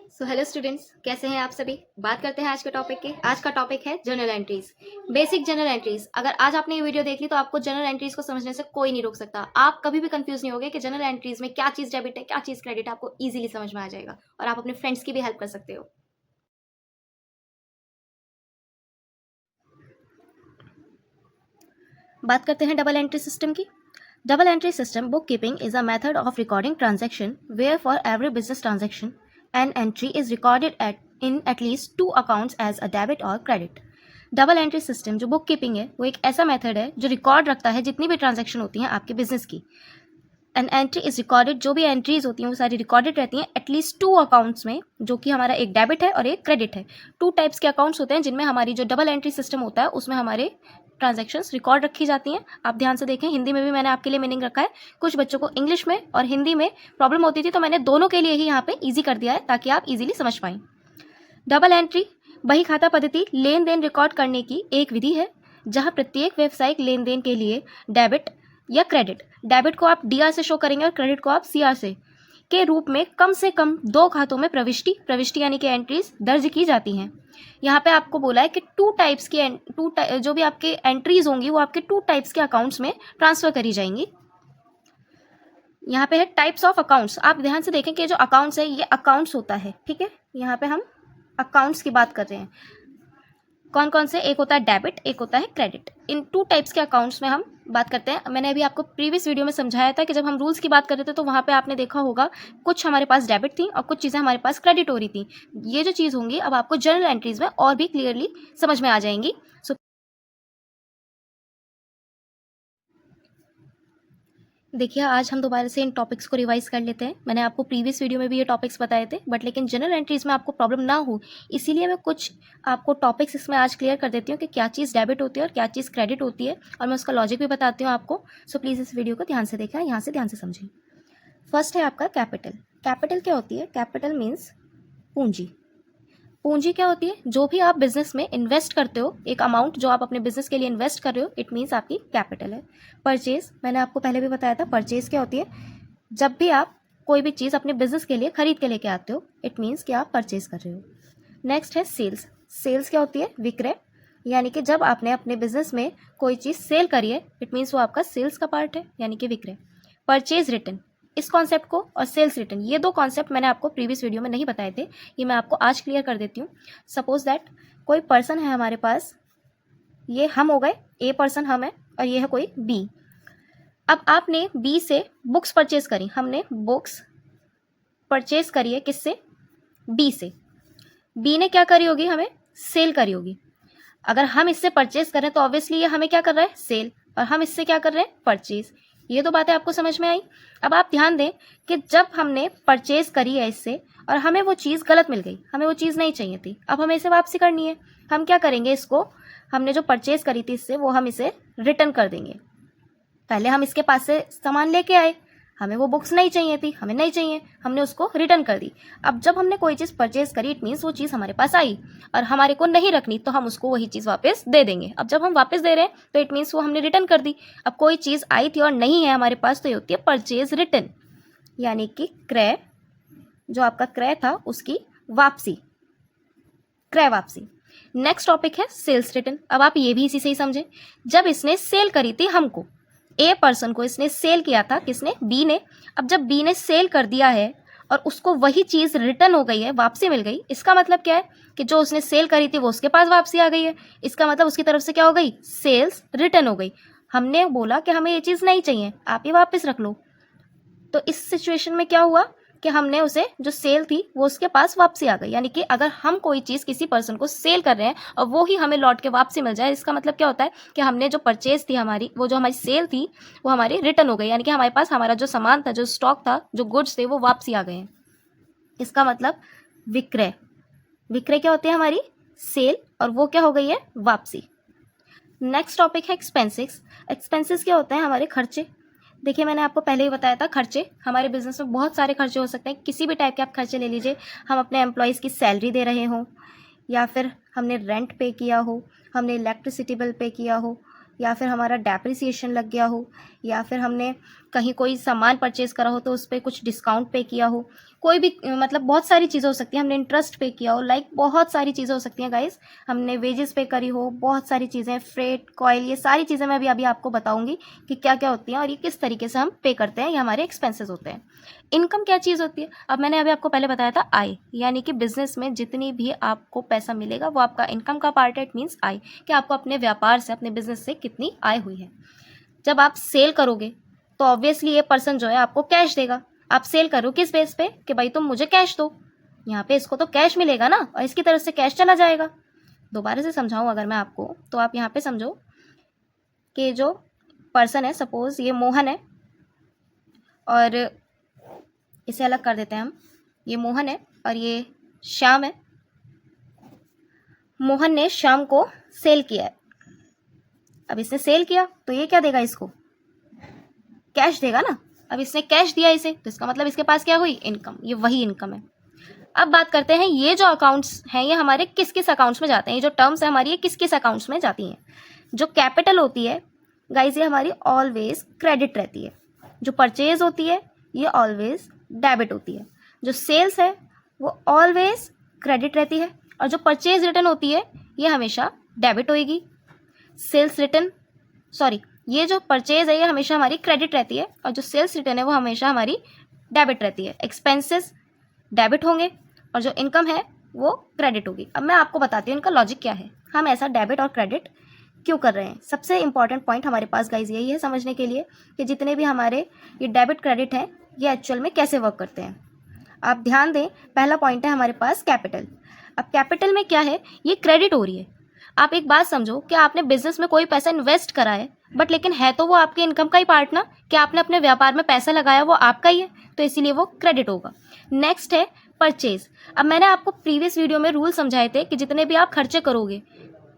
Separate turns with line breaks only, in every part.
Hello students, कैसे हैं आप सभी। बात करते हैं आज के टॉपिक के। आज का टॉपिक है journal entries, basic journal entries. अगर आज आपने ये वीडियो देख ली तो आपको जर्नल एंट्रीज को समझने से कोई नहीं रोक सकता। आप कभी भी कंफ्यूज नहीं होगे कि जर्नल एंट्रीज में क्या चीज़ डेबिट है, क्या चीज़ क्रेडिट है। आपको ईजिली समझ में आ जाएगा और आप अपने फ्रेंड्स की भी हेल्प कर सकते हो। बात करते हैं डबल एंट्री सिस्टम की। Double entry system book keeping is a method of recording transaction where for every business transaction an entry is recorded in at least 2 accounts as a debit और क्रेडिट। डबल एंट्री सिस्टम जो book keeping है वो एक ऐसा method है जो record रखता है जितनी भी ट्रांजेक्शन होती हैं आपके बिजनेस की। एन एंट्री इज रिकॉर्डेड, जो भी एंट्रीज होती हैं वो सारी रिकॉर्डेड रहती हैं एटलीस्ट 2 अकाउंट्स में, जो कि हमारा एक डेबिट है और एक क्रेडिट है। 2 टाइप्स के अकाउंट्स होते हैं जिनमें हमारी जो डबल एंट्री सिस्टम होता है उसमें हमारे ट्रांजैक्शंस रिकॉर्ड रखी जाती हैं। आप ध्यान से देखें, हिंदी में भी मैंने आपके लिए मीनिंग रखा है। कुछ बच्चों को इंग्लिश में और हिंदी में प्रॉब्लम होती थी तो मैंने दोनों के लिए ही यहाँ पे ईजी कर दिया है ताकि आप इजीली समझ पाएं। डबल एंट्री बही खाता पद्धति लेन देन रिकॉर्ड करने की एक विधि है जहां प्रत्येक व्यावसायिक लेन देन के लिए डेबिट या क्रेडिट, डेबिट को आप डीआर से शो करेंगे और क्रेडिट को आप सीआर से के रूप में कम 2 खातों में प्रविष्टि यानी कि एंट्रीज दर्ज की जाती हैं। यहाँ पे आपको बोला है कि 2 टाइप्स की जो भी आपके एंट्रीज होंगी वो आपके 2 टाइप्स के अकाउंट्स में ट्रांसफर करी जाएंगी। यहाँ पे है टाइप्स ऑफ अकाउंट्स। आप ध्यान से देखें कि जो अकाउंट्स है ये अकाउंट्स होता है, ठीक है। यहाँ पे हम अकाउंट्स की बात कर रहे हैं। कौन कौन से, एक होता है डेबिट, एक होता है क्रेडिट। इन 2 टाइप्स के अकाउंट्स में हम बात करते हैं। मैंने अभी आपको प्रीवियस वीडियो में समझाया था कि जब हम रूल्स की बात कर रहे थे तो वहाँ पे आपने देखा होगा कुछ हमारे पास डेबिट थी और कुछ चीज़ें हमारे पास क्रेडिट हो रही थी। ये जो चीज़ होंगी अब आपको जर्नल एंट्रीज में और भी क्लियरली समझ में आ जाएंगी। देखिए, आज हम दोबारा से इन टॉपिक्स को रिवाइज कर लेते हैं। मैंने आपको प्रीवियस वीडियो में भी ये टॉपिक्स बताए थे, बट लेकिन जनरल एंट्रीज में आपको प्रॉब्लम ना हो इसीलिए मैं कुछ आपको टॉपिक्स इसमें आज क्लियर कर देती हूँ कि क्या चीज़ डेबिट होती है और क्या चीज़ क्रेडिट होती है, और मैं उसका लॉजिक भी बताती हूँ आपको। सो प्लीज़ इस वीडियो को ध्यान से देखें, यहाँ से ध्यान से समझें। फर्स्ट है आपका कैपिटल। कैपिटल क्या होती है? कैपिटल मीन्स पूंजी। पूंजी क्या होती है? जो भी आप बिजनेस में इन्वेस्ट करते हो, एक अमाउंट जो आप अपने बिजनेस के लिए इन्वेस्ट कर रहे हो, इट मीन्स आपकी कैपिटल है। परचेज, मैंने आपको पहले भी बताया था, परचेज क्या होती है? जब भी आप कोई भी चीज़ अपने बिजनेस के लिए खरीद के लेके आते हो, इट मीन्स कि आप परचेज कर रहे हो। नेक्स्ट है सेल्स। सेल्स क्या होती है? विक्रय, यानी कि जब आपने अपने बिजनेस में कोई चीज़ सेल करी है, इट मीन्स वो आपका सेल्स का पार्ट है, यानी कि विक्रय। परचेज रिटर्न, इस कॉन्सेप्ट को, और सेल्स रिटर्न, ये 2 कॉन्सेप्ट मैंने आपको प्रीवियस वीडियो में नहीं बताए थे, ये मैं आपको आज क्लियर कर देती हूँ। सपोज दैट कोई पर्सन है हमारे पास, ये हम हो गए, ए पर्सन हम है, और ये है कोई बी। अब आपने बी से बुक्स परचेज करी, हमने बुक्स परचेज करी है किससे? बी से। बी ने क्या करी होगी? हमें सेल करी होगी। अगर हम इससे परचेज कर रहे हैं तो ऑब्वियसली ये हमें क्या कर रहा है? सेल। और हम इससे क्या कर रहे हैं? परचेज। ये 2 बातें आपको समझ में आई। अब आप ध्यान दें कि जब हमने परचेज करी है इससे और हमें वो चीज़ गलत मिल गई, हमें वो चीज़ नहीं चाहिए थी, अब हमें इसे वापसी करनी है। हम क्या करेंगे? इसको, हमने जो परचेज करी थी इससे, वो हम इसे रिटर्न कर देंगे। पहले हम इसके पास से सामान लेके आए, हमें वो बुक्स नहीं चाहिए थी, हमें नहीं चाहिए, हमने उसको रिटर्न कर दी। अब जब हमने कोई चीज़ परचेज करी, इट मीन्स वो चीज़ हमारे पास आई और हमारे को नहीं रखनी, तो हम उसको वही चीज़ वापस दे देंगे। अब जब हम वापस दे रहे हैं तो इट मीन्स वो हमने रिटर्न कर दी। अब कोई चीज़ आई थी और नहीं है हमारे पास, तो ये होती है परचेज रिटर्न, यानी कि क्रय, जो आपका क्रय था उसकी वापसी, क्रय वापसी। नेक्स्ट टॉपिक है सेल्स रिटर्न। अब आप ये भी इसी से ही समझें। जब इसने सेल करी थी हमको, ए पर्सन को इसने सेल किया था, किसने? बी ने। अब जब बी ने सेल कर दिया है और उसको वही चीज़ रिटर्न हो गई है, वापसी मिल गई, इसका मतलब क्या है? कि जो उसने सेल करी थी वो उसके पास वापसी आ गई है। इसका मतलब उसकी तरफ से क्या हो गई? सेल्स रिटर्न हो गई। हमने बोला कि हमें ये चीज़ नहीं चाहिए, आप ये वापस रख लो। तो इस सिचुएशन में क्या हुआ कि हमने उसे, जो सेल थी वो उसके पास वापसी आ गई। यानी कि अगर हम कोई चीज़ किसी पर्सन को सेल कर रहे हैं और वो ही हमें लौट के वापसी मिल जाए, इसका मतलब क्या होता है कि हमने जो परचेज थी हमारी, वो जो हमारी सेल थी वो हमारी रिटर्न हो गई। यानी कि हमारे पास हमारा जो सामान था, जो स्टॉक था, जो गुड्स थे, वो वापसी आ गए हैं। इसका मतलब विक्रय। विक्रय क्या होती है? हमारी सेल, और वो क्या हो गई है? वापसी। नेक्स्ट टॉपिक है एक्सपेंसेस। एक्सपेंसेस क्या होते हैं? हमारे खर्चे। देखिए, मैंने आपको पहले ही बताया था, खर्चे हमारे बिजनेस में बहुत सारे खर्चे हो सकते हैं। किसी भी टाइप के आप खर्चे ले लीजिए। हम अपने एम्प्लॉयज़ की सैलरी दे रहे हों, या फिर हमने रेंट पे किया हो, हमने इलेक्ट्रिसिटी बिल पे किया हो, या फिर हमारा डेप्रिसिएशन लग गया हो, या फिर हमने कहीं कोई सामान परचेज करा हो तो उस पर कुछ डिस्काउंट पे किया हो, कोई भी मतलब बहुत सारी चीज़ें हो सकती हैं, हमने इंटरेस्ट पे किया हो, लाइक बहुत सारी चीज़ें हो सकती हैं गाइस, हमने वेजेस पे करी हो, बहुत सारी चीज़ें, फ्रेट, कॉयल, ये सारी चीज़ें मैं अभी आपको बताऊंगी कि क्या क्या होती हैं और ये किस तरीके से हम पे करते हैं, ये हमारे एक्सपेंसेस होते हैं। इनकम क्या चीज़ होती है? अब मैंने अभी आपको पहले बताया था आय, यानी कि बिजनेस में जितनी भी आपको पैसा मिलेगा वो आपका इनकम का पार्ट है, इट मीन्स आय, कि आपको अपने व्यापार से, अपने बिजनेस से कितनी आय हुई है। जब आप सेल करोगे तो ऑब्वियसली ये पर्सन जो है आपको कैश देगा। आप सेल करो किस बेस पे कि भाई तुम मुझे कैश दो, यहाँ पे इसको तो कैश मिलेगा ना और इसकी तरफ से कैश चला जाएगा। दोबारा से समझाऊं अगर मैं आपको, तो आप यहाँ पे समझो कि जो पर्सन है, सपोज ये मोहन है और इसे अलग कर देते हैं हम, ये मोहन है और ये श्याम है। मोहन ने श्याम को सेल किया है। अब इसने सेल किया तो ये क्या देगा, इसको कैश देगा ना। अब इसने कैश दिया इसे, तो इसका मतलब इसके पास क्या हुई, इनकम, ये वही इनकम है। अब बात करते हैं ये जो अकाउंट्स हैं ये हमारे किस किस अकाउंट्स में जाते हैं, ये जो टर्म्स है हमारी ये किस किस अकाउंट्स में जाती हैं। जो कैपिटल होती है गाइज ये हमारी ऑलवेज क्रेडिट रहती है। जो परचेज होती है ये ऑलवेज डेबिट होती है। जो सेल्स है वो ऑलवेज क्रेडिट रहती है और जो परचेज रिटर्न होती है ये हमेशा डेबिट होएगी। सेल्स रिटर्न, सॉरी, ये जो परचेज है ये हमेशा हमारी क्रेडिट रहती है और जो सेल्स रिटर्न है वो हमेशा हमारी डेबिट रहती है। एक्सपेंसेस डेबिट होंगे और जो इनकम है वो क्रेडिट होगी। अब मैं आपको बताती हूँ इनका लॉजिक क्या है, हम ऐसा डेबिट और क्रेडिट क्यों कर रहे हैं। सबसे इंपॉर्टेंट पॉइंट हमारे पास गाइज यही है समझने के लिए कि जितने भी हमारे ये डेबिट क्रेडिट हैं ये एक्चुअल में कैसे वर्क करते हैं। आप ध्यान दें, पहला पॉइंट है हमारे पास कैपिटल। अब कैपिटल में क्या है, ये क्रेडिट हो रही है। आप एक बात समझो कि आपने बिजनेस में कोई पैसा इन्वेस्ट करा है बट लेकिन है तो वो आपके इनकम का ही पार्ट ना, कि आपने अपने व्यापार में पैसा लगाया वो आपका ही है, तो इसीलिए वो क्रेडिट होगा। नेक्स्ट है परचेज। अब मैंने आपको प्रीवियस वीडियो में रूल समझाए थे कि जितने भी आप खर्चे करोगे,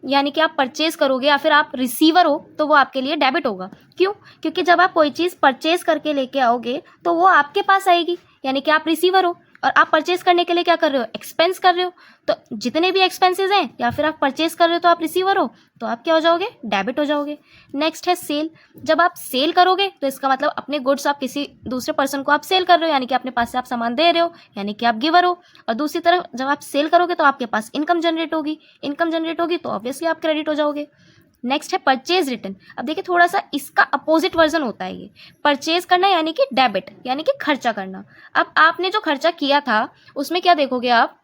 यानी कि आप परचेज करोगे या फिर आप रिसीवर हो, तो वो आपके लिए डेबिट होगा। क्यों? क्योंकि जब आप कोई चीज़ परचेज करके लेके आओगे तो वो आपके पास आएगी, यानी कि आप रिसीवर हो और आप परचेज करने के लिए क्या कर रहे हो, एक्सपेंस कर रहे हो। तो जितने भी एक्सपेंसेस हैं या फिर आप परचेज कर रहे हो तो आप रिसीवर हो, तो आप क्या हो जाओगे, डेबिट हो जाओगे। नेक्स्ट है सेल। जब आप सेल करोगे तो इसका मतलब अपने गुड्स आप किसी दूसरे पर्सन को आप सेल कर रहे हो, यानी कि अपने पास से आप सामान दे रहे हो, यानी कि आप गिवर हो। और दूसरी तरफ जब आप सेल करोगे तो आपके पास इनकम जनरेट होगी, इनकम जनरेट होगी तो ऑब्वियसली आप क्रेडिट हो जाओगे। नेक्स्ट है परचेज रिटर्न। अब देखिए थोड़ा सा इसका अपोजिट वर्जन होता है ये। परचेज करना यानी कि डेबिट, यानी कि खर्चा करना। अब आपने जो खर्चा किया था उसमें क्या देखोगे आप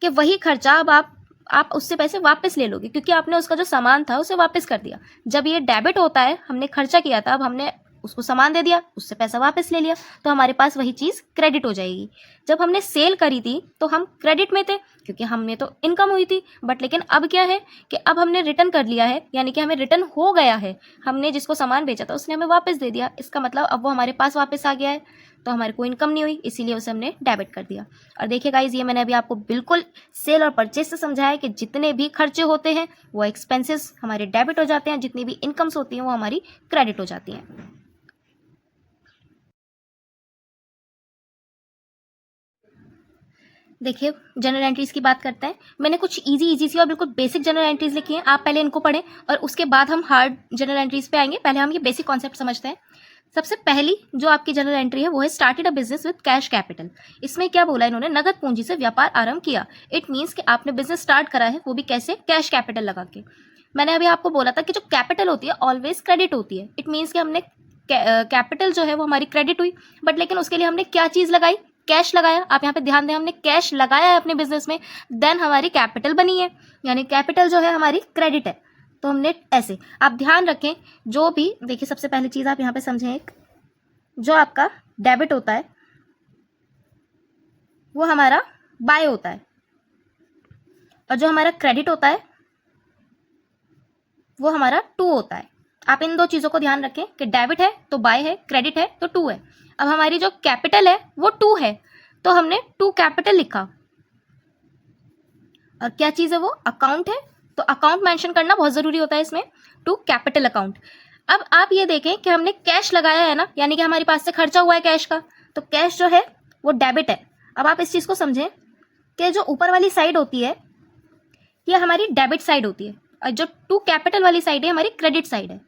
कि वही खर्चा अब आप उससे पैसे वापस ले लोगे, क्योंकि आपने उसका जो सामान था उसे वापस कर दिया। जब ये डेबिट होता है, हमने खर्चा किया था, अब हमने उसको सामान दे दिया, उससे पैसा वापस ले लिया, तो हमारे पास वही चीज़ क्रेडिट हो जाएगी। जब हमने सेल करी थी तो हम क्रेडिट में थे क्योंकि हमने तो इनकम हुई थी, बट लेकिन अब क्या है कि अब हमने रिटर्न कर लिया है, यानी कि हमें रिटर्न हो गया है। हमने जिसको सामान बेचा था उसने हमें वापस दे दिया, इसका मतलब अब वो हमारे पास वापस आ गया है, तो हमारे को इनकम नहीं हुई, इसीलिए उसे हमने डेबिट कर दिया। और देखिए गाइज, ये मैंने अभी आपको बिल्कुल सेल और परचेज से समझाया है कि जितने भी खर्चे होते हैं वो एक्सपेंसेस हमारे डेबिट हो जाते हैं, जितनी भी इनकम्स होती हैं वो हमारी क्रेडिट हो जाती हैं। देखिए जनरल एंट्रीज की बात करते हैं। मैंने कुछ इजी सी और बिल्कुल बेसिक जनरल एंट्रीज लिखी हैं, आप पहले इनको पढ़ें और उसके बाद हम हार्ड जनरल एंट्रीज पे आएंगे। पहले हम ये बेसिक कॉन्सेप्ट समझते हैं। सबसे पहली जो आपकी जनरल एंट्री है वो है started a business with cash capital. इसमें क्या बोला इन्होंने, नगद पूंजी से व्यापार आरंभ किया। इट मीन्स कि आपने बिजनेस स्टार्ट करा है, वो भी कैसे, कैश कैपिटल लगा के। मैंने अभी आपको बोला था कि जो कैपिटल होती है ऑलवेज क्रेडिट होती है। इट मीन्स कि हमने कैपिटल जो है वो हमारी क्रेडिट हुई, बट लेकिन उसके लिए हमने क्या चीज़ लगाई, कैश लगाया। आप यहाँ पे ध्यान दें, हमने कैश लगाया है अपने बिजनेस में, देन हमारी कैपिटल बनी है, यानी कैपिटल जो है हमारी क्रेडिट है। तो हमने ऐसे, आप ध्यान रखें जो भी, देखिए सबसे पहली चीज़ आप यहाँ पे समझें, एक जो आपका डेबिट होता है वो हमारा बाय होता है और जो हमारा क्रेडिट होता है वो हमारा टू होता है। आप इन दो चीज़ों को ध्यान रखें कि डेबिट है तो बाय है, क्रेडिट है तो टू है। अब हमारी जो कैपिटल है वो टू है, तो हमने टू कैपिटल लिखा। और क्या चीज़ है वो, अकाउंट है, तो अकाउंट मेंशन करना बहुत ज़रूरी होता है इसमें, टू कैपिटल अकाउंट। अब आप ये देखें कि हमने कैश लगाया है ना, यानी कि हमारे पास से खर्चा हुआ है कैश का, तो कैश जो है वो डेबिट है। अब आप इस चीज़ को समझें कि जो ऊपर वाली साइड होती है ये हमारी डेबिट साइड होती है और जो टू कैपिटल वाली साइड है हमारी क्रेडिट साइड है।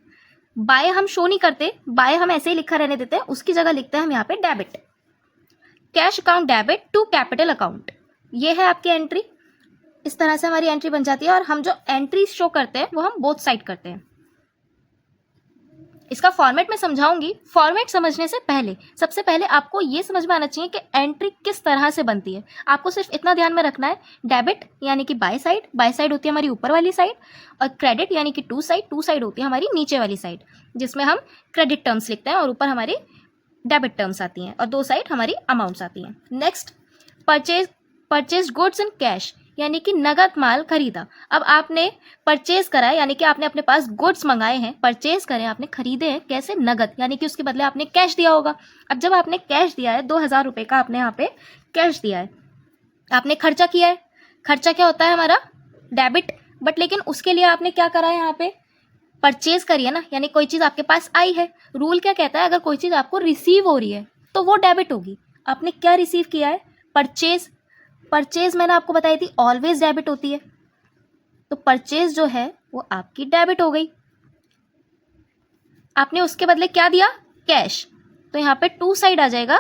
बाय हम शो नहीं करते, बाय हम ऐसे ही लिखा रहने देते हैं, उसकी जगह लिखते हैं हम यहाँ पे debit. Cash account debit to capital account, ये है आपकी एंट्री। इस तरह से हमारी एंट्री बन जाती है और हम जो एंट्री शो करते हैं वो हम बोथ साइड करते हैं। इसका फॉर्मेट मैं समझाऊंगी। फॉर्मेट समझने से पहले सबसे पहले आपको ये समझ में आना चाहिए कि एंट्री किस तरह से बनती है। आपको सिर्फ इतना ध्यान में रखना है, डेबिट यानी कि बाय साइड होती है हमारी ऊपर वाली साइड, और क्रेडिट यानी कि टू साइड होती है हमारी नीचे वाली साइड, जिसमें हम क्रेडिट टर्म्स लिखते हैं और ऊपर हमारी डेबिट टर्म्स आती हैं और दो साइड हमारी अमाउंट्स आती हैं। Next, purchase goods in cash, यानी कि नगद माल खरीदा। अब आपने परचेज करा है, यानी कि आपने अपने पास गुड्स मंगाए हैं, परचेज करें, आपने खरीदे हैं, कैसे? नगद, यानी कि उसके बदले आपने कैश दिया होगा। अब जब आपने कैश दिया है, 2000 रुपये का आपने यहाँ पे कैश दिया है, आपने खर्चा किया है। खर्चा क्या होता है हमारा? डेबिट। बट लेकिन उसके लिए आपने क्या करा है? यहाँ पे परचेज करी है ना, यानी कोई चीज़ आपके पास आई है। रूल क्या कहता है? अगर कोई चीज़ आपको रिसीव हो रही है तो वो डेबिट होगी। आपने क्या रिसीव किया है? परचेज। परचेज मैंने आपको बताई थी ऑलवेज डेबिट होती है, तो परचेज जो है वो आपकी डेबिट हो गई। आपने उसके बदले क्या दिया? कैश। तो यहाँ पे टू साइड आ जाएगा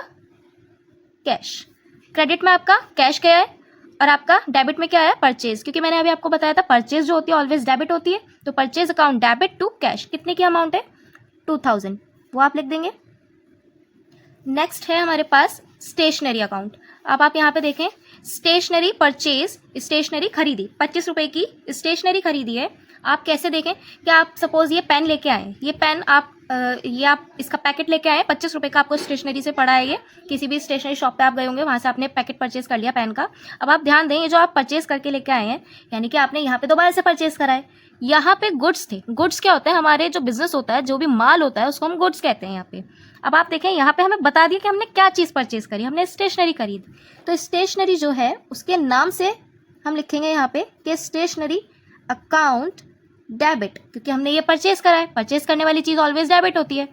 कैश। क्रेडिट में आपका कैश गया है और आपका डेबिट में क्या है? परचेज। क्योंकि मैंने अभी आपको बताया था परचेज जो होती है ऑलवेज डेबिट होती है, तो purchase account debit to cash. कितने की अमाउंट है? 2000, वो आप लिख देंगे। नेक्स्ट है हमारे पास स्टेशनरी अकाउंट। अब आप यहाँ पे देखें, स्टेशनरी परचेज, स्टेशनरी खरीदी, 25 रुपए की स्टेशनरी खरीदी है। आप कैसे देखें कि आप सपोज ये पेन लेके आए, ये पेन आप इसका पैकेट लेके आए, 25 रुपए का आपको स्टेशनरी से पड़ा है। ये किसी भी स्टेशनरी शॉप पे आप गए होंगे, वहां से आपने पैकेट परचेज कर लिया पेन का। अब आप ध्यान दें, ये जो आप परचेज करके लेके आए हैं, यानी कि आपने यहाँ पे दोबारा से परचेज करा है। यहाँ पे गुड्स थे। गुड्स क्या होता है? हमारे जो बिजनेस होता है, जो भी माल होता है, उसको हम गुड्स कहते हैं यहाँ पे। अब आप देखें, यहाँ पे हमें बता दिया कि हमने क्या चीज़ परचेज करी, हमने स्टेशनरी खरीद। तो स्टेशनरी जो है उसके नाम से हम लिखेंगे यहाँ पे कि स्टेशनरी अकाउंट डेबिट, क्योंकि हमने ये परचेज करा है। परचेज करने वाली चीज़ ऑलवेज डेबिट होती है।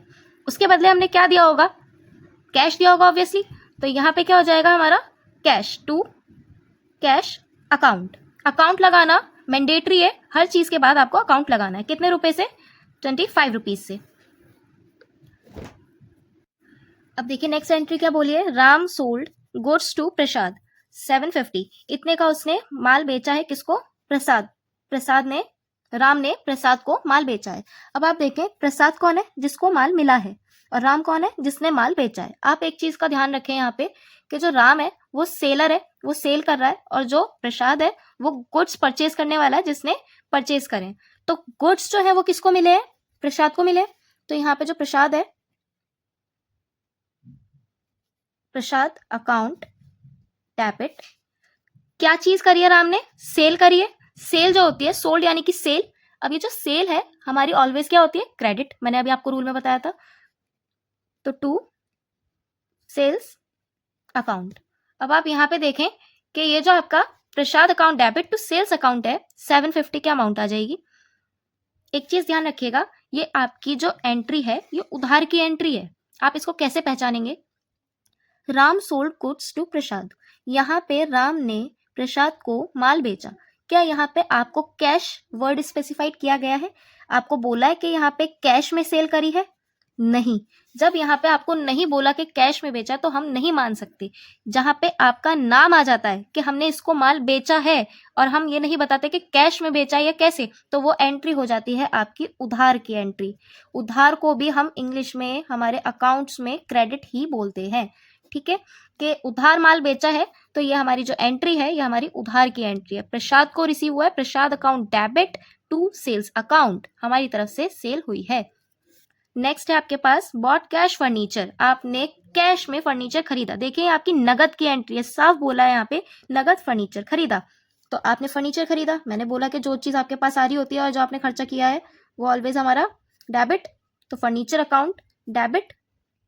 उसके बदले हमने क्या दिया होगा? कैश दिया होगा ऑब्वियसली। तो यहाँ पे क्या हो जाएगा हमारा? Cash to cash account. Account लगाना मैंडेटरी है, हर चीज़ के बाद आपको अकाउंट लगाना है। कितने रुपए से? 25 रुपीज़ से। अब देखिए नेक्स्ट एंट्री क्या बोली है? राम सोल्ड गुड्स टू प्रसाद 750। इतने का उसने माल बेचा है। किसको? प्रसाद ने, राम ने प्रसाद को माल बेचा है। अब आप देखें, प्रसाद कौन है? जिसको माल मिला है, और राम कौन है? जिसने माल बेचा है। आप एक चीज का ध्यान रखें यहाँ पे कि जो राम है वो सेलर है, वो सेल कर रहा है, और जो प्रसाद है वो गुड्स परचेज करने वाला है, जिसने परचेज करे। तो गुड्स जो है वो किसको मिले हैं? प्रसाद को मिले। तो यहाँ पे जो प्रसाद है, प्रसाद अकाउंट डेबिट, क्या चीज करी है राम ने? सेल करी है। सेल जो होती है, सोल्ड यानी कि सेल। अब ये जो सेल है हमारी ऑलवेज क्या होती है? क्रेडिट। मैंने अभी आपको रूल में बताया था। तो टू सेल्स अकाउंट। अब आप यहाँ पे देखें कि ये जो आपका Prasad account debit to sales account है, 750 की अमाउंट आ जाएगी। एक चीज ध्यान रखिएगा, ये आपकी जो एंट्री है ये उधार की एंट्री है। आप इसको कैसे पहचानेंगे? राम सोल्ड गुड्स टू प्रसाद, यहाँ पे राम ने प्रसाद को माल बेचा। क्या यहाँ पे आपको कैश वर्ड स्पेसिफाइड किया गया है? आपको बोला है कि यहाँ पे कैश में सेल करी है? नहीं। जब यहाँ पे आपको नहीं बोला कि कैश में बेचा, तो हम नहीं मान सकते। जहाँ पे आपका नाम आ जाता है कि हमने इसको माल बेचा है, और हम ये नहीं बताते कि कैश में बेचा या कैसे, तो वो एंट्री हो जाती है आपकी उधार की एंट्री। उधार को भी हम इंग्लिश में हमारे अकाउंट्स में क्रेडिट ही बोलते हैं। ठीक है, कि उधार माल बेचा है, तो ये हमारी जो एंट्री है ये हमारी उधार की एंट्री है। प्रसाद को रिसीव हुआ है, Prasad account debit to sales account, हमारी तरफ से सेल हुई है। नेक्स्ट है आपके पास बॉट कैश फर्नीचर, आपने कैश में फर्नीचर खरीदा। देखिए आपकी नगद की एंट्री है, साफ बोला है यहाँ पे नगद फर्नीचर खरीदा। तो आपने फर्नीचर खरीदा, मैंने बोला कि जो चीज आपके पास आ रही होती है और जो आपने खर्चा किया है वो ऑलवेज हमारा डेबिट। तो फर्नीचर अकाउंट डेबिट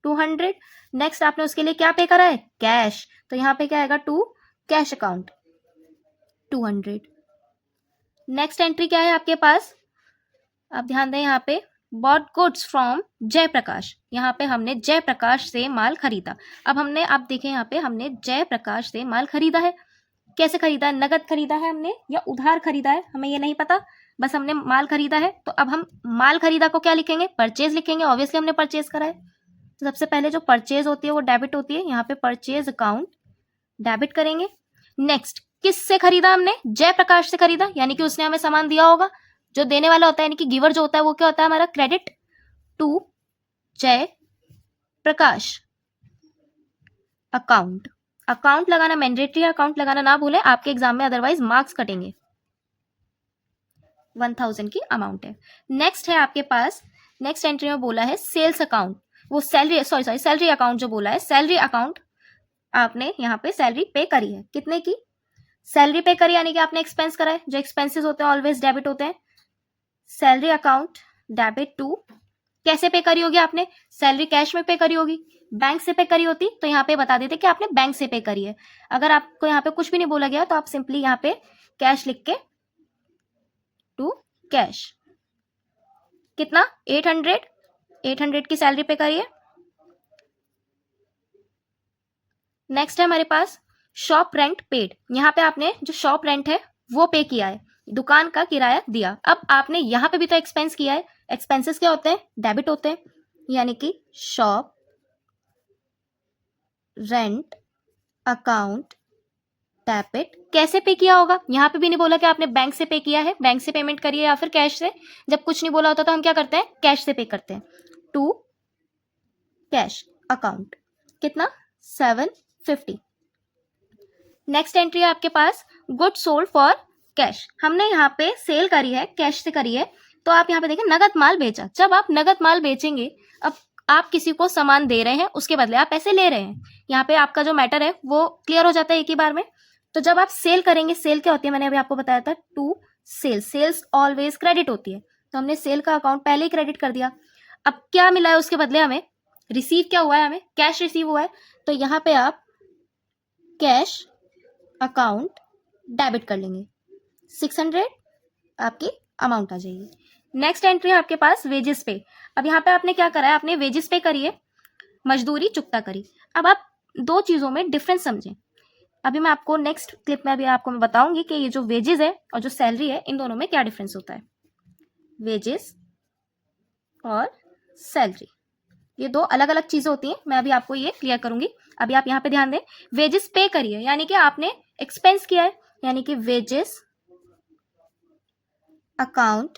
200। नेक्स्ट आपने उसके लिए क्या पे करा है? कैश। तो यहाँ पे क्या आएगा? To cash account 200। Next entry क्या है आपके पास? आप ध्यान दें, यहाँ पे बॉट गुड्स फ्रॉम जयप्रकाश, यहाँ पे हमने जयप्रकाश से माल खरीदा। अब हमने, आप देखें यहाँ पे हमने जयप्रकाश से माल खरीदा है। कैसे खरीदा है? नगद खरीदा है हमने या उधार खरीदा है, हमें ये नहीं पता। बस हमने माल खरीदा है, तो अब हम माल खरीदा को क्या लिखेंगे, परचेज लिखेंगे। ऑब्वियसली हमने परचेज करा है, तो सबसे पहले जो परचेज होती है वो डेबिट होती है, यहाँ पे परचेज अकाउंट डेबिट करेंगे। नेक्स्ट, किससे खरीदा हमने, जयप्रकाश से खरीदा, यानी कि उसने हमें सामान दिया होगा। जो देने वाला होता है यानी कि गिवर जो होता है वो क्या होता है हमारा, क्रेडिट टू जय प्रकाश। अकाउंट, अकाउंट लगाना मैंडेटरी है, अकाउंट लगाना ना भूलें, आपके एग्जाम में अदरवाइज मार्क्स कटेंगे। 1000 की अमाउंट है। नेक्स्ट है आपके पास, नेक्स्ट एंट्री में बोला है सेल्स अकाउंट, वो सैलरी सैलरी अकाउंट जो बोला है, सैलरी अकाउंट आपने यहाँ पे सैलरी पे करी है, कितने की सैलरी पे करी, यानी कि आपने एक्सपेंस करा है। जो एक्सपेंसेस होते हैं ऑलवेज डेबिट होते हैं। सैलरी अकाउंट डेबिट टू, कैसे पे करी होगी आपने, सैलरी कैश में पे करी होगी, बैंक से पे करी होती तो यहाँ पे बता देते कि आपने बैंक से पे करी है। अगर आपको यहाँ पे कुछ भी नहीं बोला गया तो आप सिंपली यहाँ पे कैश लिख के टू कैश, कितना 800 की सैलरी पे करी है। नेक्स्ट है हमारे पास शॉप रेंट पेड, यहाँ पे आपने जो शॉप रेंट है वो पे किया है, दुकान का किराया दिया। अब आपने यहाँ पे भी तो एक्सपेंस किया है, एक्सपेंसेस क्या होते हैं, डेबिट होते हैं, यानी कि शॉप रेंट अकाउंट डेबिट। कैसे पे किया होगा, यहाँ पे भी नहीं बोला कि आपने बैंक से पे किया है, बैंक से पेमेंट करिए या फिर कैश से। जब कुछ नहीं बोला होता तो हम क्या करते हैं, कैश से पे करते हैं। टू कैश अकाउंट, कितना 750। नेक्स्ट एंट्री है आपके पास गुड सोल्ड फॉर कैश, हमने यहाँ पे सेल करी है, कैश से करी है, तो आप यहाँ पे देखें नगद माल बेचा। जब आप नगद माल बेचेंगे, अब आप किसी को सामान दे रहे हैं, उसके बदले आप पैसे ले रहे हैं, यहाँ पे आपका जो मैटर है वो क्लियर हो जाता है एक ही बार में। तो जब आप सेल करेंगे, सेल क्या होती है मैंने अभी आपको बताया था, to sale, sales always credit होती है, तो हमने सेल का अकाउंट पहले ही क्रेडिट कर दिया। अब क्या मिला है उसके बदले हमें, रिसीव क्या हुआ है, हमें कैश रिसीव हुआ है, तो यहाँ पे आप कैश अकाउंट डेबिट कर लेंगे, 600 आपकी अमाउंट आ जाएगी। नेक्स्ट एंट्री है आपके पास वेजेस पे। अब यहाँ पे आपने क्या करा है, आपने वेजेस पे करी है, मजदूरी चुकता करी। अब आप दो चीजों में डिफरेंस समझें। अभी मैं आपको नेक्स्ट क्लिप में अभी आपको मैं बताऊंगी कि ये जो वेजेस है और जो सैलरी है इन दोनों में क्या डिफरेंस होता है। वेजेस और सैलरी ये दो अलग अलग चीजें होती हैं, मैं अभी आपको ये क्लियर करूंगी। अभी आप यहाँ पे ध्यान दें, वेजेस पे करिए यानी कि आपने एक्सपेंस किया है, यानी कि वेजेस अकाउंट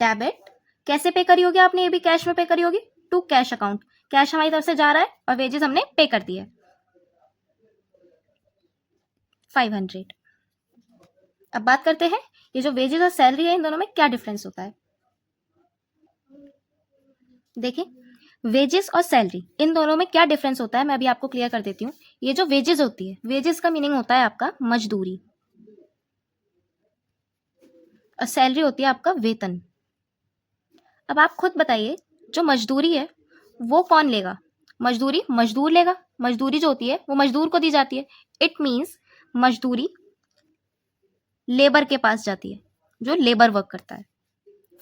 डेबिट। कैसे पे करी होगी आपने, ये भी कैश में पे करी होगी, टू कैश अकाउंट, कैश हमारी तरफ से जा रहा है और वेजेस हमने पे कर दी है 500। अब बात करते हैं ये जो वेजेस और सैलरी है इन दोनों में क्या डिफरेंस होता है। देखिए वेजेस और सैलरी इन दोनों में क्या डिफरेंस होता है, मैं अभी आपको क्लियर कर देती हूँ। ये जो वेजेस होती है, वेजेस का मीनिंग होता है आपका मजदूरी, और सैलरी होती है आपका वेतन। अब आप खुद बताइए, जो मजदूरी है वो कौन लेगा, मजदूरी मजदूर लेगा, मजदूरी जो होती है वो मजदूर को दी जाती है। इट मीन्स मजदूरी लेबर के पास जाती है, जो लेबर वर्क करता है।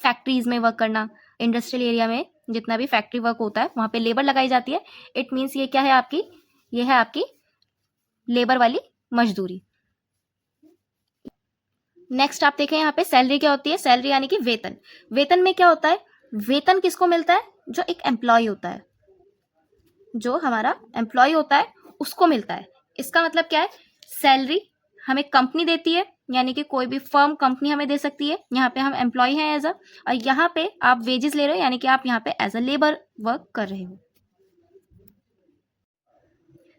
फैक्ट्रीज में वर्क करना, इंडस्ट्रियल एरिया में जितना भी फैक्ट्री वर्क होता है वहां पे लेबर लगाई जाती है। इट मीन्स ये क्या है आपकी, ये है आपकी लेबर वाली मजदूरी। नेक्स्ट आप देखें यहाँ पे सैलरी क्या होती है, सैलरी यानी कि वेतन। वेतन में क्या होता है, वेतन किसको मिलता है, जो एक एम्प्लॉय होता है, जो हमारा एम्प्लॉय होता है उसको मिलता है। इसका मतलब क्या है, सैलरी हमें कंपनी देती है, यानी कि कोई भी फर्म कंपनी हमें दे सकती है, यहाँ पे हम एम्प्लॉय हैं एज अ, और यहाँ पे आप वेजेस ले रहे हो यानी कि आप यहाँ पे एज अ लेबर वर्क कर रहे हो।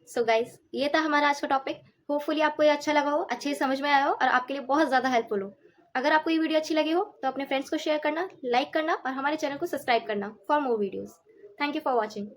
सो गाइज ये था हमारा आज का टॉपिक। होपफुली आपको ये अच्छा लगा हो, अच्छे से समझ में आया हो और आपके लिए बहुत ज़्यादा हेल्पफुल हो। अगर आपको ये वीडियो अच्छी लगी हो तो अपने फ्रेंड्स को शेयर करना, लाइक करना और हमारे चैनल को सब्सक्राइब करना for more videos. Thank you for watching.